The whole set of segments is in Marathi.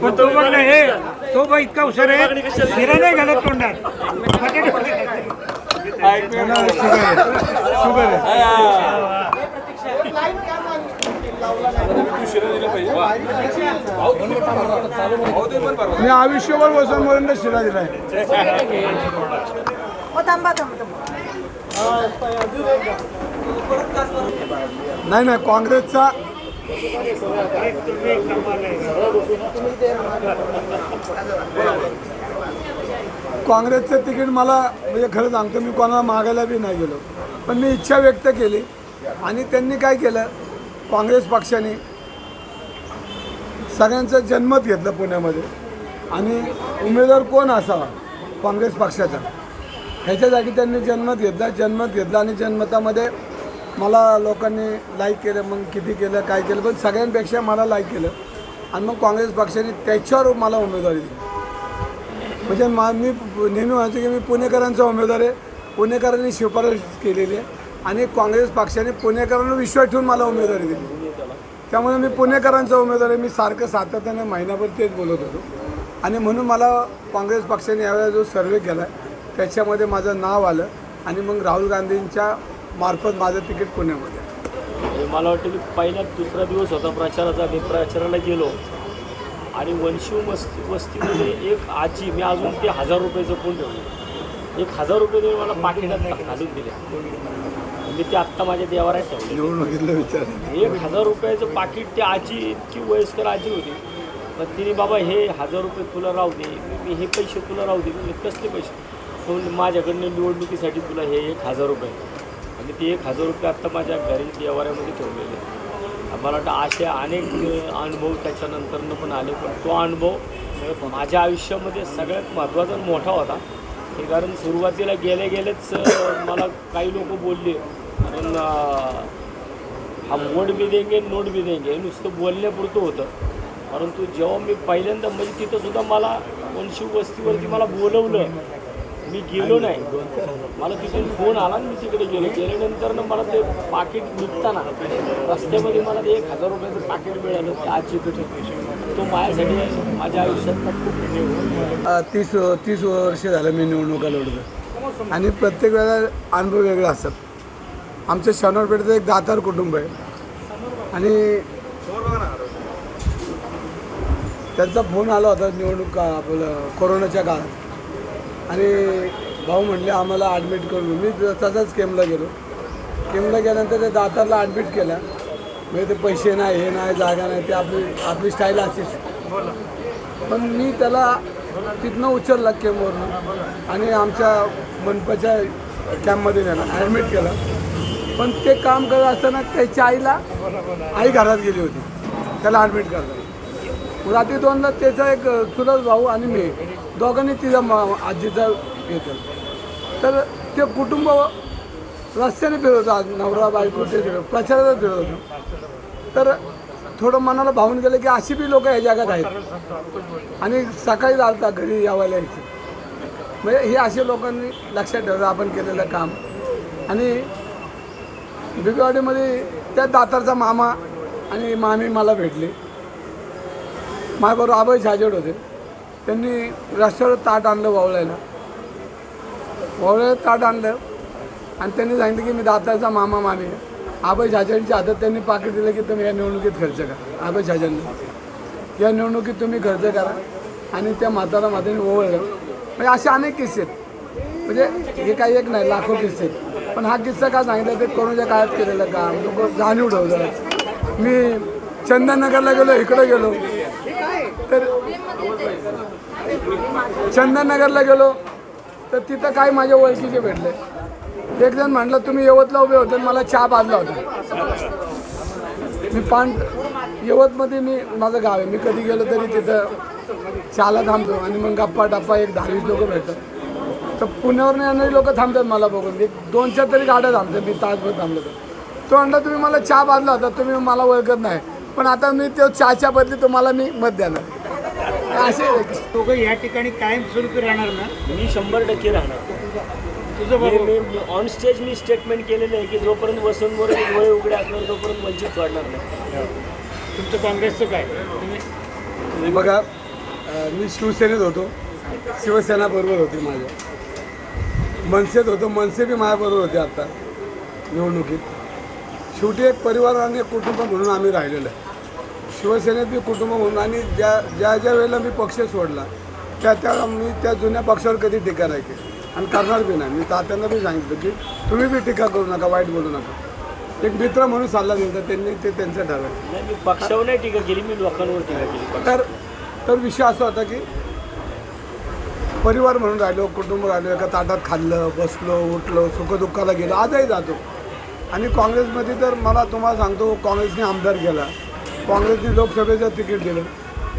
पण तो बघ ना हे तो बघ इतका हुशार आहे शिरा नाही घालत तोंडात शुगर मी आयुष्यभर वसंतपर्यंत शिरा दिलाय नाही नाही काँग्रेसचा काँग्रेसचं तिकीट मला म्हणजे खरं सांगतो मी कोणाला मागायला बी नाही गेलो पण मी इच्छा व्यक्त केली आणि त्यांनी काय केलं काँग्रेस पक्षाने सगळ्यांचं जनमत घेतलं पुण्यामध्ये आणि उमेदवार कोण असावा काँग्रेस पक्षाचा ह्याच्या जागी त्यांनी जनमत घेतला आणि जनमतामध्ये मला लोकांनी लाईक केलं मग किती केलं काय केलं पण सगळ्यांपेक्षा मला लाईक केलं आणि मग काँग्रेस पक्षाने त्याच्यावर मला उमेदवारी दिली म्हणजे मी नेहमी म्हणायचं की मी पुणेकरांचा उमेदवार आहे पुणेकरांनी शिफारस केलेली आहे आणि काँग्रेस पक्षाने पुणेकरांना विश्वास ठेवून मला उमेदवारी दिली त्यामुळे मी पुणेकरांचा उमेदवार आहे मी सारखं सातत्याने महिनाभर तेच बोलत होतो आणि म्हणून मला काँग्रेस पक्षाने यावेळेला जो सर्वे केला त्याच्यामध्ये माझं नाव आलं आणि मग राहुल गांधींच्या मार्फत माझं तिकीट पुण्यामध्ये मला वाटतं की पहिला दुसरा दिवस होता प्रचाराचा मी प्रचाराला गेलो आणि वंशिव वस्तीमध्ये एक आजी मी अजून ते 1000 रुपये जपून ठेवले 1000 रुपये तुम्ही मला पाकिटात घालून दिले मी ते आत्ता माझ्या देवाऱ्यात ठेवले निवडणुकीतलं विचार 1000 रुपयाचं पाकिट ते आजी इतकी वयस्कर आजी होती पण तिने बाबा हे 1000 रुपये तुला राहू दे मी हे पैसे तुला राहू दे कसले पैसे म्हणून माझ्याकडनं निवडणुकीसाठी तुला हे 1000 रुपये आणि ते 1000 रुपये आत्ता माझ्या घरी देवाऱ्यामध्ये ठेवलेले मला वाटतं असे अनेक अनुभव त्याच्यानंतरनं पण आले पण तो अनुभव माझ्या आयुष्यामध्ये सगळ्यात महत्त्वाचा आणि मोठा होता हे कारण सुरुवातीला गेलेच मला काही लोक बोलले कारण हा वोट भी देंगे नोट भी देंगे नुसतं बोलण्यापुरतं होतं परंतु जेव्हा मी पहिल्यांदा म्हणजे तिथंसुद्धा मला वंशिव वस्तीवरती मला बोलवलं मी गेलो नाही मला तिथून फोन आला मी तिकडे गेल्यानंतर मला ते पाकिट निघताना रस्त्यामध्ये मला ते 1000 रुपयाचं पाकिट मिळालं ते आजीकडे तो माझ्यासाठी माझ्या आयुष्यात खूप 30 वर्ष झालं मी निवडणुका लढतो आणि प्रत्येक वेळेला अनुभव वेगळा असतात आमच्या शनिवारपेठेचं एक दातार कुटुंब आहे आणि त्यांचा फोन आला होता निवडणूक आपलं कोरोनाच्या काळात आणि भाऊ म्हटले आम्हाला ॲडमिट करून मी तसाच केमला गेल्यानंतर ते दातारला ॲडमिट केला म्हणजे ते पैसे नाही हे नाही जागा नाही ते आपली स्टाईल अशीच पण मी त्याला तिथनं उचलला केमवरून आणि आमच्या मनपाच्या कॅम्पमध्ये नेला ॲडमिट केला पण ते काम करत असताना त्याच्या आई घरात गेली होती त्याला ॲडमिट करताना रात्री 2ला त्याचा एक चुलत भाऊ आणि मी दोघांनी तिचा आजीचा घेतला तर ते कुटुंब रस्त्याने फिरत होतं नवरा बायको ते प्रचारात फिरत होतं तर थोडं मनाला भावून गेलं की अशी बी लोक या जगात आहेत आणि सकाळी चालतात घरी यावायला यायचं म्हणजे हे असे लोकांनी लक्षात ठेवलं आपण केलेलं काम आणि बिबीवाडीमध्ये त्या दातारचा मामा आणि मामी मला भेटले माझ्याबरोबर आबाई झाजेड होते त्यांनी रस्त्यावर ताट आणलं वावळ्याला ताट आणलं आणि त्यांनी सांगितलं की मी दातारचा मामा मामी आबाई झाजेडच्या हातात त्यांनी पाकिट दिलं की तुम्ही या निवडणुकीत खर्च करा आबाई झाजेडनं या निवडणुकीत तुम्ही खर्च करा आणि त्या म्हाताऱ्याने ओवळलं म्हणजे असे अनेक किस्से आहेत म्हणजे हे काही एक नाही लाखो किस्से आहेत पण हा किस्सा का सांगितलं ते कोरोनाच्या काळात केलेलं काम लोक जाणीव ठेवलं मी चंदननगरला गेलो इकडं गेलो तर चंदननगरला गेलो तर तिथं काय माझ्या ओळखीचे भेटले एक जण म्हटलं तुम्ही यवतला उभे होते मला चहा पाजला होता मी यवतमध्ये माझं गाव आहे मी कधी गेलो तरी तिथं चहाला थांबतो आणि मग गप्पा टप्पा एक 10-20 लोक भेटतात तर पुण्यावरून येणारी लोक थांबतात मला बघून एक 2-4 तरी गाड्या थांबतात मी तासभर थांबलो तो म्हणला तुम्ही मला चहा पाजला होता तुम्ही मला ओळखत नाही पण आता मी तो चहाच्या बदली तुम्हाला मी मत देणार असे लोक या ठिकाणी कायम स्वरूपी राहणार ना मी 100% राहणार me on stage me statement केलेलं आहे की जोपर्यंत वसंत मोरे डोळे उघडे असणार तोपर्यंत वंचित सोडणार नाही. तुमचं काँग्रेसचं काय बघा मी शिवसेनेत होतो, शिवसेना बरोबर होती माझ्या, मनसेत होतो, मनसे बी माझ्याबरोबर होते आता निवडणुकीत. शेवटी एक परिवार आणि एक कुटुंब म्हणून आम्ही राहिलेलो आहे. शिवसेनेत बी कुटुंब म्हणून, आणि ज्या वेळेला मी पक्ष सोडला त्या मी त्या जुन्या पक्षावर कधी टीका नाही केली आणि करणार बी नाही. मी तात्यांना बी सांगितलं की तुम्ही बी टीका करू नका, वाईट बोलू नका. एक मित्र म्हणून सल्ला दिला, त्यांनी ते त्यांचं ठरवलं. नाही, मी पक्षावर नाही टीका केली, मी लोकांवर टीका केली. तर विषय असा होता की परिवार म्हणून राहिलो, कुटुंब राहिलो, एका ताटात खाल्लं, बसलो, उठलो, सुखदुःखाला गेलो, आजही जातो. आणि काँग्रेसमध्ये तर मला तुम्हाला सांगतो, काँग्रेसने आमदार केला, काँग्रेसने लोकसभेचं तिकीट दिलं.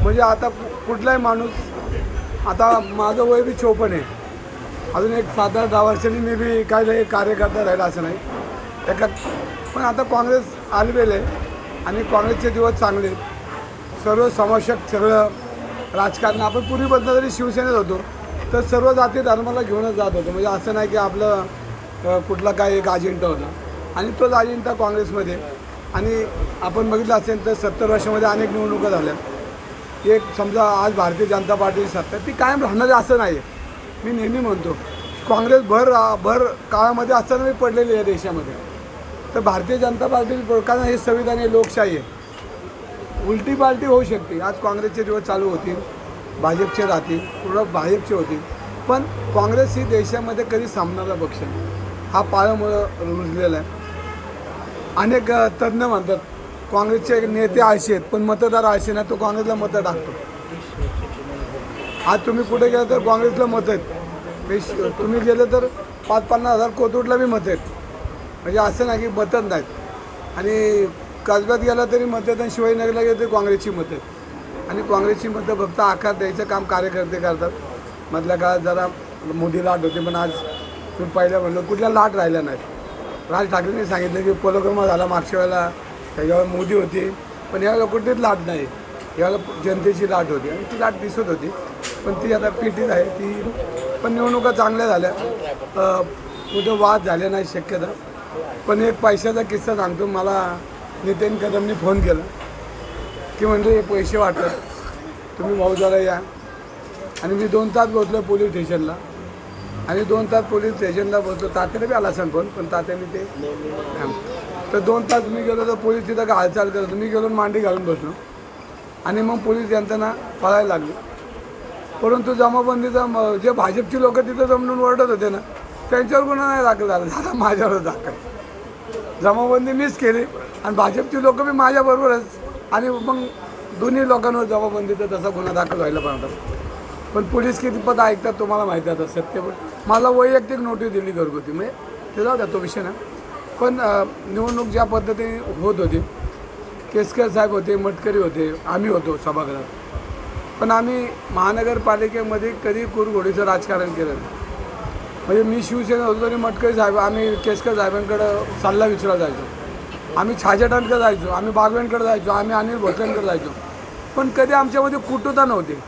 म्हणजे आता कुठलाही माणूस, आता माझं वय बी 54 आहे, अजून एक 7-10 वर्षांनी मी बी काय नाही कार्यकर्ता राहिला असं नाही पण आता काँग्रेस आलबेल आहे आणि काँग्रेसचे दिवस चांगले आहेत. सर्व समावेशक सगळं राजकारण. आपण पूर्वीबद्दल जरी शिवसेनेत होतो तर सर्व जाती धर्माला घेऊनच जात होतो. म्हणजे असं नाही की आपलं कुठला काय एक अजेंडा होता, आणि तोच अजेंडा काँग्रेसमध्ये. आणि आपण बघितलं असेल तर 70 वर्षामध्ये अनेक निवडणुका झाल्या. एक समजा आज भारतीय जनता पार्टीची सत्ता ती कायम राहणारी असं नाही आहे. मी नेहमी म्हणतो काँग्रेस भर काळामध्ये असताना मी पडलेली आहे देशामध्ये, तर भारतीय जनता पार्टी, कारण हे संविधान आहे, लोकशाही आहे. उलटी पालटी होऊ शकते. आज काँग्रेसचे दिवस चालू होतील, भाजपचे राहतील, पुढं भाजपचे होतील, पण काँग्रेस ही देशामध्ये कधी सामनारा पक्ष नाही. हा पायामुळं रुजलेला आहे. अनेक तज्ज्ञ म्हणतात काँग्रेसचे नेते आळशी आहेत, पण मतदार आळशी नाही, तो काँग्रेसला मतं टाकतो. आज तुम्ही कुठे गेलं तर काँग्रेसला मतं आहेत. तुम्ही गेलं तर 5-50 हजार कोथरूडला बी मतं आहेत. म्हणजे असं नाही की मतच नाहीत. आणि कसब्यात गेला तरी मतं आहेत, आणि शिवाजीनगरला गेलं तरी काँग्रेसची मतं आहेत. आणि काँग्रेसची मतं फक्त आकार द्यायचं काम कार्यकर्ते करतात. मधल्या काळात जरा मोदी लाट होती, पण आज तुम्ही पहिल्या म्हणलं कुठल्या लाट राहिल्या नाहीत. राज ठाकरेंनी सांगितलं की पलोक्रमा झाला मागच्या वेळेला, त्याच्यावर मोदी होती, पण यावेळेला कुठलीच लाट नाही. यावेळेला जनतेची लाट होती आणि ती लाट दिसत होती, पण ती आता पिटीत आहे. ती पण निवडणुका चांगल्या झाल्या, कुठं वाद झाले नाही शक्यता. पण एक पैशाचा किस्सा सांगतो. मला नितीन कदमनी फोन केला की म्हणजे हे पैसे वाटतात, तुम्ही भाऊ जरा या. आणि मी 2 तास पोहोचलो पोलीस स्टेशनला, आणि 2 तास पोलीस स्टेशनला पोहोचलो. तात्याने बी आला असेल फोन, पण तात्याने ते तर 2 तास मी गेलो तर पोलीस तिथं का हालचाल करत. मी गेलो मांडी घालून बसलो, आणि मग पोलीस यंत्रणा पळायला लागली. परंतु जमाबंदीचा जे भाजपची लोक तिथं जमून ओरडत होते ना, त्यांच्यावर गुन्हा नाही दाखल झाला, माझ्यावर दाखल. जमाबंदी मीच केली आणि भाजपची लोक बी माझ्याबरोबरच, आणि मग दोन्ही लोकांवर जमाबंदीचा तसा गुन्हा दाखल व्हायला पाहिजे. पण पोलीस कितपत ऐकतात तुम्हाला माहिती आहे. आता सत्य पण मला वैयक्तिक नोटीस दिली घरगुती, म्हणजे ते जाऊ द्या, तो विषय ना. पण निवडणूक ज्या पद्धतीने होत होती, केसकर साहेब होते, मटकरी होते, आम्ही होतो सभागृहात, पण आम्ही महानगरपालिकेमध्ये कधी कुरघोडीचं राजकारण केलं नाही. म्हणजे मी शिवसेना होतो तरी मटकरी साहेब, आम्ही केसकर साहेबांकडं सल्ला विचारायला जायचो, आम्ही छाजेटांकडे जायचो, आम्ही बागवेंकडे जायचो, आम्ही अनिल भोसलेंकडे जायचो, पण कधी आमच्यामध्ये कुटुता नव्हती.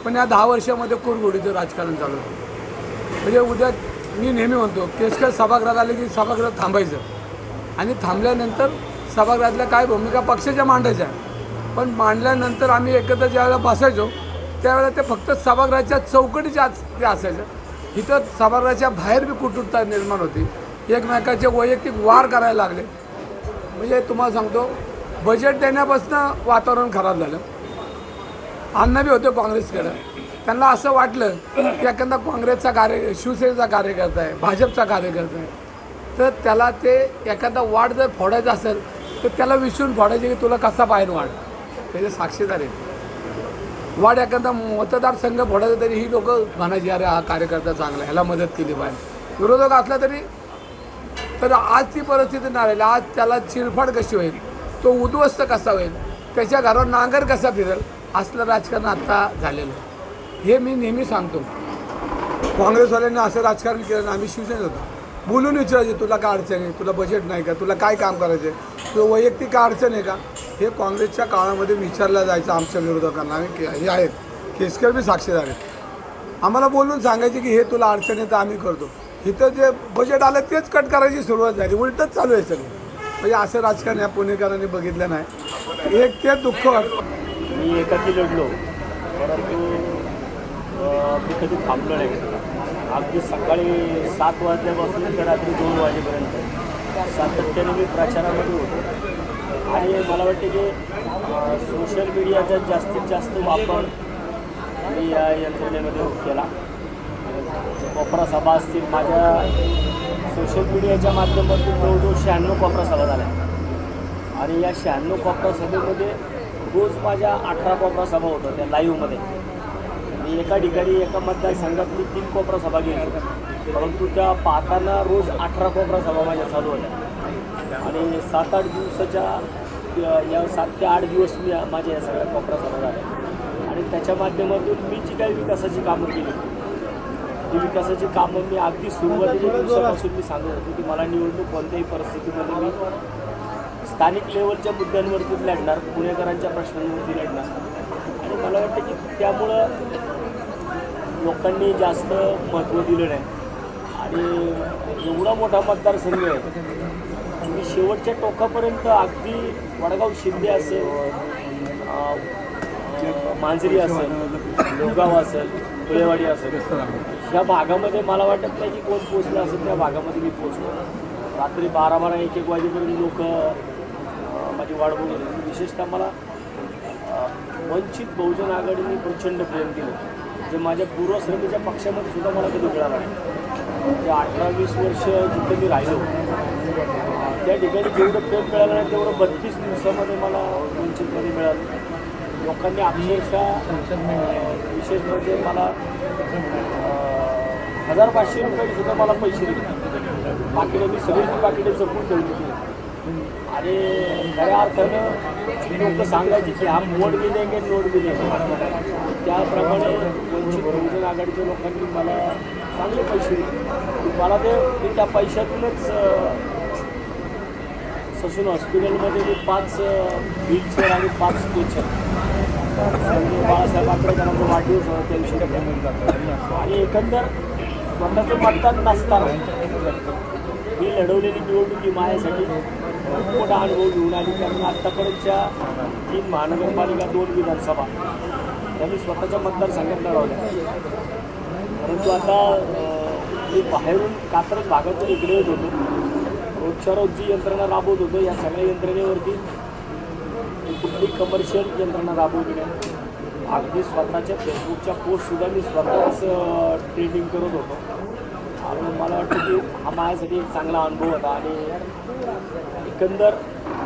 पण या 10 वर्षामध्ये कुरघोडीचं राजकारण चालू आहे. म्हणजे उद्या मी नेहमी म्हणतो केसकर सभागृहात आले की सभागृहात थांबायचं, आणि थांबल्यानंतर सभागृहातल्या काय भूमिका पक्षाच्या मांडायच्या, पण मांडल्यानंतर आम्ही एकत्र ज्यावेळेला बसायचो त्यावेळेला ते फक्त सभागृहाच्या चौकटीच्या आत ते असायचं. इथं सभागृहाच्या बाहेर बी कुटुंबता निर्माण होती, एकमेकाचे वैयक्तिक वार करायला लागले. म्हणजे तुम्हाला सांगतो बजेट देण्यापासून वातावरण खराब झालं. अण्णा बी होते काँग्रेसकडं, त्यांना असं वाटलं की एखादा काँग्रेसचा शिवसेनेचा कार्यकर्ता आहे, भाजपचा कार्यकर्ता आहे, तर त्याला ते एखादा वाढ जर फोडायचा असेल तर त्याला विसरून फोडायचे की तुला कसा पाहिजे वाढ, त्याचे साक्षीदार आहेत. वाढ एखादा मतदारसंघ फोडायचा तरी ही लोक म्हणायची अरे हा कार्यकर्ता चांगला, ह्याला मदत केली पाहिजे. विरोधक असला तरी, तर आज ती परिस्थिती नाही राहिली. आज त्याला चिरफाड कशी होईल, तो उद्ध्वस्त कसा होईल, त्याच्या घरावर नांगर कसा फिरेल, असलं राजकारण आत्ता झालेलं आहे. हे मी नेहमी सांगतो. काँग्रेसवाल्यांनी असं राजकारण केलं ना, आम्ही शिवसेनेत होतो, बोलून विचारायचे तुला काय अडचण आहे, तुला बजेट नाही का, तुला काय काम करायचं आहे, तुला वैयक्तिक काय अडचण आहे का, हे काँग्रेसच्या काळामध्ये विचारलं जायचं आमच्या विरोधकांना. आम्ही हे आहेत केसकर बी साक्षीदार आहेत. आम्हाला बोलून सांगायचे की हे तुला अडचण आहे तर आम्ही करतो. इथं जे बजेट आलं तेच कट करायची सुरुवात झाली, उलटच चालू आहे सगळं. म्हणजे असं राजकारण या पुणेकरांनी बघितलं नाही. एक ते दुःख वाटतं. मी एकाकी लढलो, परंतु मी कधी थांबलो नाही. अगदी सकाळी 7 वाजल्यापासून ते रात्री 2 वाजेपर्यंत सातत्याने मी प्रचारामध्ये होतो. आणि मला वाटते की सोशल मीडियाचा जास्तीत जास्त वापर मी या यंत्रणेमध्ये केला. कोपरा सभा असतील, माझ्या सोशल मीडियाच्या माध्यमातून जवळजवळ 96 कोपरा सभा झाल्या. आणि या 96 कोपरा सभेमध्ये रोज माझ्या 18 कोपरा सभा होत्या त्या लाईव्हमध्ये. मी एका ठिकाणी एका मतदारसंघात मी 3 कोपरा सभा घेतो, परंतु त्या पाहताना रोज 18 कोपरा सभा माझ्या चालू होत्या. आणि 7-8 दिवसाच्या या 7 ते 8 दिवस मी माझ्या या सगळ्या कोपरा सभा झाल्या. आणि त्याच्या माध्यमातून मी जी काही विकासाची कामं केली, ती विकासाची कामं मी अगदी सुरुवातीच्या दिवसापासून मी सांगत होतो की मला निवडणूक कोणत्याही परिस्थितीमध्ये मी स्थानिक लेवलच्या मुद्द्यांवरती लढणार, पुणेकरांच्या प्रश्नांवरती लढणार. आणि मला वाटतं की त्यामुळं लोकांनी जास्त महत्त्व दिलं नाही. आणि एवढा मोठा मतदारसंघ आहे, मी शेवटच्या टोकापर्यंत अगदी वडगाव शिंदे असेल, मांजरी असेल, लोगाव असेल, फुलेवाडी असेल, ह्या भागामध्ये मला वाटत नाही की कोण पोचलं असेल त्या भागामध्ये मी पोचलो. रात्री 12-1 वाजेपर्यंत लोक माझी वाट बघत होती. विशेषतः मला वंचित बहुजन आघाडीने प्रचंड प्रेम दिलं, जे माझ्या पूर्वश्रमीच्या पक्षामध्ये सुद्धा मला कधी मिळालं नाही. जे 18-20 वर्ष जिथे मी राहिलो त्या ठिकाणी जेवढं प्रेम मिळालं नाही तेवढं 32 दिवसामध्ये मला वंचितमध्ये मिळालं. लोकांनी अक्षरशः विशेष म्हणजे मला 1000-500 रुपये मला पैसे दिले. पाकिटं मी सगळी पाकिटं जपून ठेवली होती. आणि खऱ्या अर्थानं लोक सांगायचे की हा वोट भी देंगे नोट भी देंगे. त्याप्रमाणे वंचित बहुजन आघाडीच्या लोकांनी मला चांगले पैसे दिले. मला ते मी त्या पैशातूनच ससून हॉस्पिटलमध्ये मी 5 व्हीलचेअर आणि 5 स्ट्रेचर बाळासाहेब आंबेडकरांचा वाढदिवस होता त्या दिवशी. आणि एकंदर स्वतःचं मतदान नसताना मी लढवलेली निवडणूक ही माझ्यासाठी खूप मोठा अनुभव घेऊन आली. कारण आत्तापर्यंतच्या 3 महानगरपालिका, 2 विधानसभा त्यांनी स्वतःच्या मतदारसंघात लढवल्या. परंतु आता मी बाहेरून कात्रज भागातून इकडे येत होतो. रोजच्या रोज जी यंत्रणा राबवत होतो, या सगळ्या यंत्रणेवरती कुठली कमर्शियल यंत्रणा राबवली नाही. अगदी स्वतःच्या फेसबुकच्या पोस्टसुद्धा मी स्वतःच ट्रेडिंग करत होतो. आणि मला वाटतं की हा माझ्यासाठी एक चांगला अनुभव होता. आणि एकंदर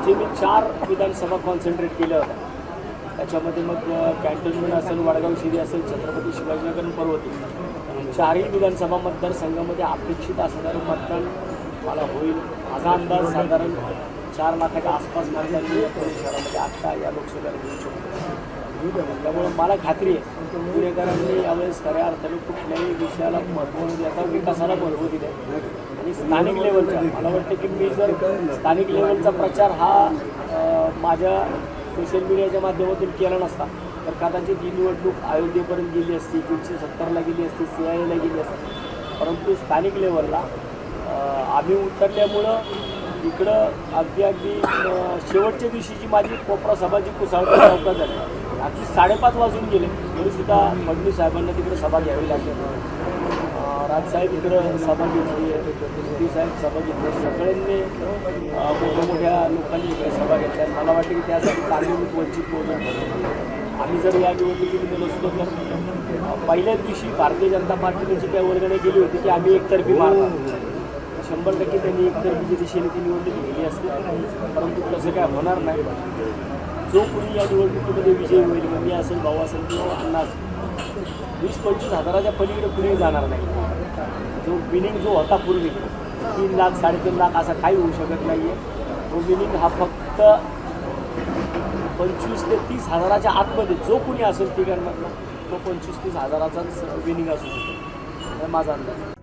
जे मी 4 विधानसभा कॉन्सन्ट्रेट केल्या होत्या, त्याच्यामध्ये मग कॅन्टोन्मेंट असेल, वडगाव शिरी असेल, छत्रपती शिवाजीनगर, पर्वती, 4ही विधानसभा मतदारसंघामध्ये अपेक्षित असणारं मतदान मला होईल. माझा अंदाज साधारण 4 लाखाच्या आसपास मतदान मी पुणे शहरामध्ये आत्ता या लोकसभेला घेऊ शकतो. त्यामुळे मला खात्री आहे पुणेकरांनी यावेळेस खऱ्या अर्थाने कुठल्याही विषयाला महत्त्व न देता विकासाला महत्त्व दिलं आहे. आणि स्थानिक लेवलच्या मला वाटतं की मी जर स्थानिक लेवलचा प्रचार हा माझ्या सोशल मीडियाच्या माध्यमातून केला नसता तर कदाचित ही निवडणूक अयोध्येपर्यंत गेली असती, 370ला गेली असती, CIAला गेली असती. परंतु स्थानिक लेवलला आम्ही उतरल्यामुळं इकडं अगदी शेवटच्या दिवशीची माझी कोपरा सभाची कुसावटी चौकात झाली. अगदी 5:30 वाजून गेले तरीसुद्धा फडणवीस साहेबांना तिकडे सभा घ्यावी लागली. राजसाहेब इकडं सभा घेतली, मोदी साहेब सभा घेतली, सगळ्यांनी मोठ्या लोकांनी इकडे सभा घेतल्या. मला वाटतं की त्यासाठी कारणीभूत वंचित बहुजन आम्ही जर या निवडणुकीमध्ये नसतो तर पहिल्याच दिवशी भारतीय जनता पार्टीने जी काही वर्गणी केली होती की आम्ही एकतर्फी मारणार, 100% त्यांनी एकतर्फी दिशेने ती निवडणूक घेतली असते. परंतु तसं काय होणार नाही. जो कोणी या निवडणुकीमध्ये विजयी होईल, मी असेल, भाऊ असेल किंवा अण्णा असेल, 20-25 हजाराच्या पलीकडे कुणीही जाणार नाही. जो विनिंग जो होता पूर्वी 3 लाख 3.5 लाख असा काही होऊ शकत नाही आहे. तो विनिंग हा फक्त 25 ते 30 हजाराच्या आतमध्ये जो कोणी असेल तिघांमधला तो 25-30 हजाराचाच विनिंग असू शकतो, माझा अंदाज.